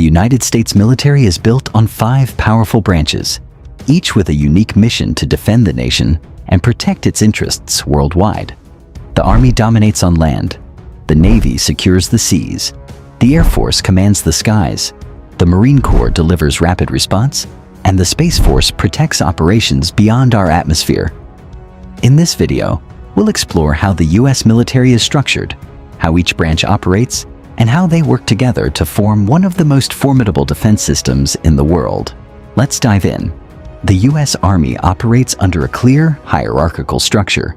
The United States military is built on 5 powerful branches, each with a unique mission to defend the nation and protect its interests worldwide. The Army dominates on land, the Navy secures the seas, the Air Force commands the skies, the Marine Corps delivers rapid response, and the Space Force protects operations beyond our atmosphere. In this video, we'll explore how the U.S. military is structured, how each branch operates, and how they work together to form one of the most formidable defense systems in the world. Let's dive in. The U.S. Army operates under a clear, hierarchical structure.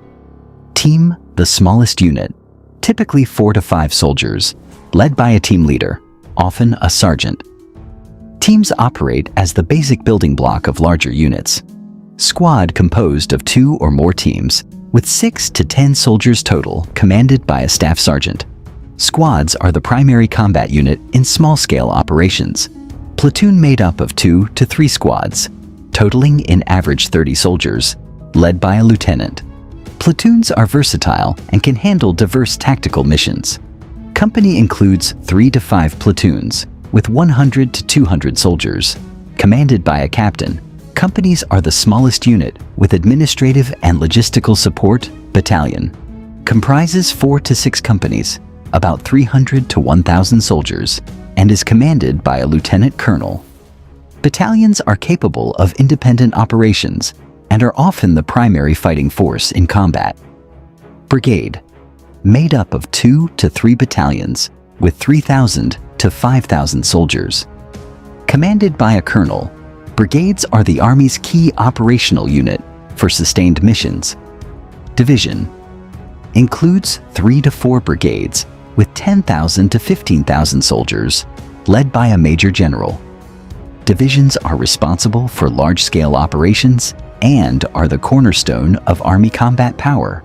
Team, the smallest unit, typically 4 to 5 soldiers, led by a team leader, often a sergeant. Teams operate as the basic building block of larger units. Squad composed of 2 or more teams, with 6 to 10 soldiers total, commanded by a staff sergeant. Squads are the primary combat unit in small-scale operations. Platoon made up of 2 to 3 squads, totaling in average 30 soldiers, led by a lieutenant. Platoons are versatile and can handle diverse tactical missions. Company includes 3 to 5 platoons, with 100 to 200 soldiers, commanded by a captain. Companies are the smallest unit, with administrative and logistical support. Battalion comprises 4 to 6 companies, about 300 to 1,000 soldiers, and is commanded by a lieutenant colonel. Battalions are capable of independent operations and are often the primary fighting force in combat. Brigade, made up of 2 to 3 battalions, with 3,000 to 5,000 soldiers. Commanded by a colonel, brigades are the Army's key operational unit for sustained missions. Division includes 3 to 4 brigades with 10,000 to 15,000 soldiers, led by a major general. Divisions are responsible for large-scale operations and are the cornerstone of Army combat power.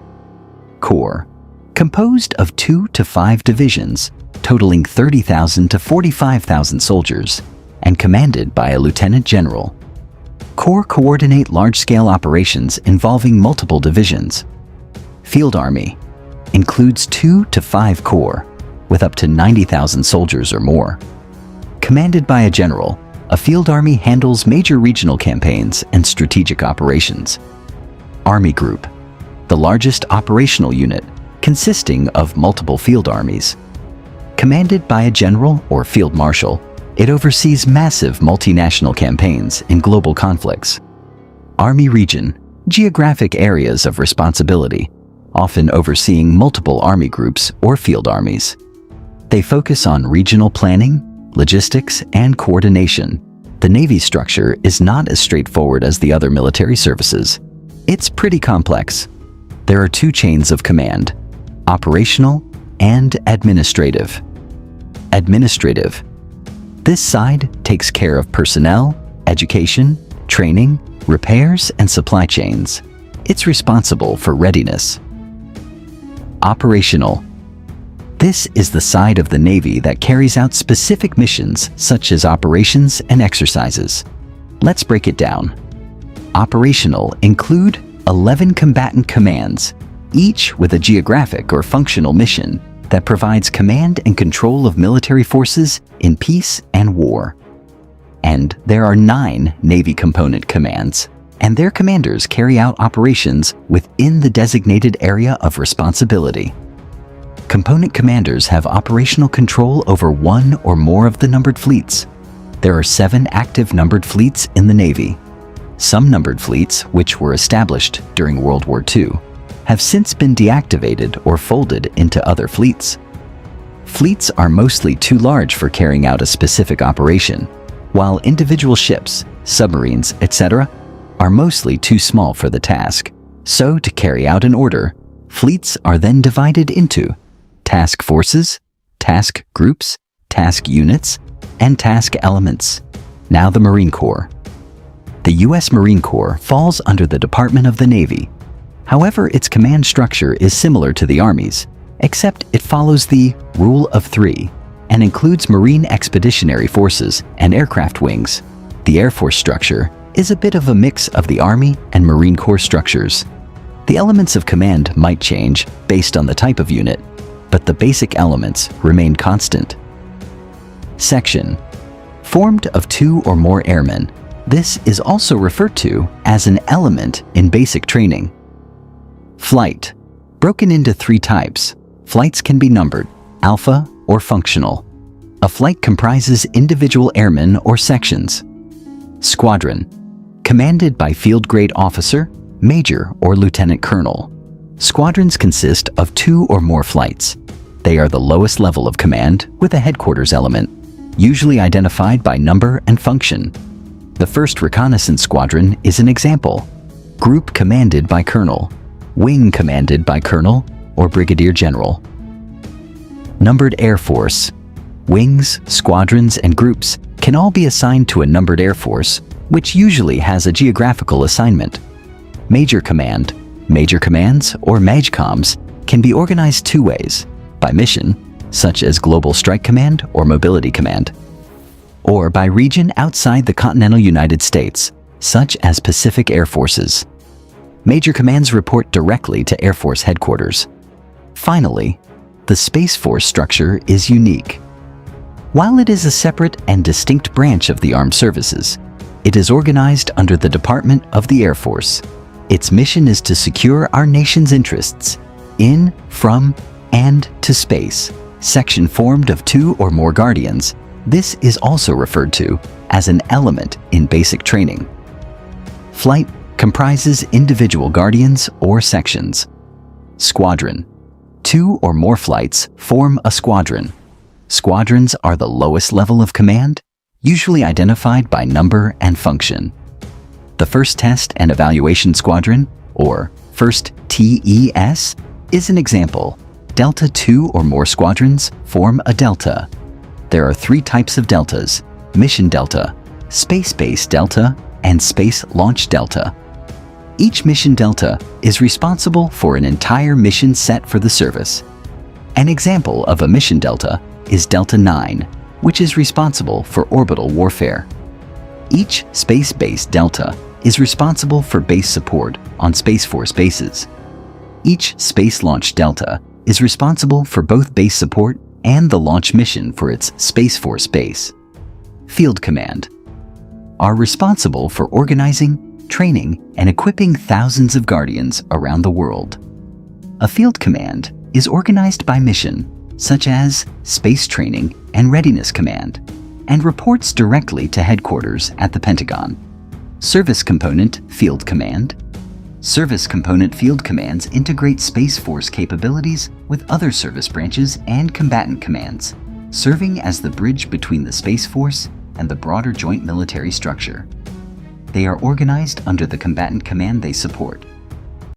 Corps, composed of 2 to 5 divisions, totaling 30,000 to 45,000 soldiers, and commanded by a lieutenant general. Corps coordinate large-scale operations involving multiple divisions. Field Army includes 2 to 5 corps, with up to 90,000 soldiers or more. Commanded by a general, a field army handles major regional campaigns and strategic operations. Army Group, the largest operational unit, consisting of multiple field armies. Commanded by a general or field marshal, it oversees massive multinational campaigns in global conflicts. Army Region, geographic areas of responsibility, often overseeing multiple army groups or field armies. They focus on regional planning, logistics, and coordination. The Navy structure is not as straightforward as the other military services. It's pretty complex. There are 2 chains of command: operational and administrative. Administrative. This side takes care of personnel, education, training, repairs, and supply chains. It's responsible for readiness. Operational. This is the side of the Navy that carries out specific missions such as operations and exercises. Let's break it down. Operational include 11 combatant commands, each with a geographic or functional mission that provides command and control of military forces in peace and war. And there are 9 Navy component commands, and their commanders carry out operations within the designated area of responsibility. Component commanders have operational control over 1 or more of the numbered fleets. There are 7 active numbered fleets in the Navy. Some numbered fleets, which were established during World War II, have since been deactivated or folded into other fleets. Fleets are mostly too large for carrying out a specific operation, while individual ships, submarines, etc., are mostly too small for the task. So, to carry out an order, fleets are then divided into task forces, task groups, task units, and task elements. Now the Marine Corps. The U.S. Marine Corps falls under the Department of the Navy. However, its command structure is similar to the Army's, except it follows the Rule of 3 and includes Marine Expeditionary Forces and aircraft wings. The Air Force structure is a bit of a mix of the Army and Marine Corps structures. The elements of command might change based on the type of unit, but the basic elements remain constant. Section. formed of 2 or more airmen. This is also referred to as an element in basic training. Flight. Broken into 3 types. Flights can be numbered, alpha or functional. A flight comprises individual airmen or sections. Squadron. Commanded by field grade officer, major, or lieutenant colonel. Squadrons consist of 2 or more flights. They are the lowest level of command with a headquarters element, usually identified by number and function. The 1st Reconnaissance Squadron is an example. Group commanded by colonel, wing commanded by colonel or brigadier general. Numbered Air Force. Wings, squadrons, and groups can all be assigned to a numbered air force, which usually has a geographical assignment. Major Command. Major commands, or MAJCOMs, can be organized 2 ways: by mission, such as Global Strike Command or Mobility Command, or by region outside the continental United States, such as Pacific Air Forces. Major commands report directly to Air Force headquarters. Finally, the Space Force structure is unique. While it is a separate and distinct branch of the armed services, it is organized under the Department of the Air Force. Its mission is to secure our nation's interests in, from, and to space. Section formed of 2 or more guardians. This is also referred to as an element in basic training. Flight comprises individual guardians or sections. Squadron. 2 or more flights form a squadron. Squadrons are the lowest level of command, usually identified by number and function. The 1st Test and Evaluation Squadron, or 1st TES, is an example. Delta 2 or more squadrons form a delta. There are 3 types of deltas: Mission Delta, Space-Based Delta, and Space Launch Delta. Each Mission Delta is responsible for an entire mission set for the service. An example of a Mission Delta is Delta 9, which is responsible for orbital warfare. Each space-based delta is responsible for base support on Space Force bases. Each space launch delta is responsible for both base support and the launch mission for its Space Force base. Field Command are responsible for organizing, training, and equipping thousands of guardians around the world. A field command is organized by mission, such as Space Training and Readiness Command, and reports directly to headquarters at the Pentagon. Service Component Field Command. Service Component Field Commands integrate Space Force capabilities with other service branches and combatant commands, serving as the bridge between the Space Force and the broader joint military structure. They are organized under the combatant command they support.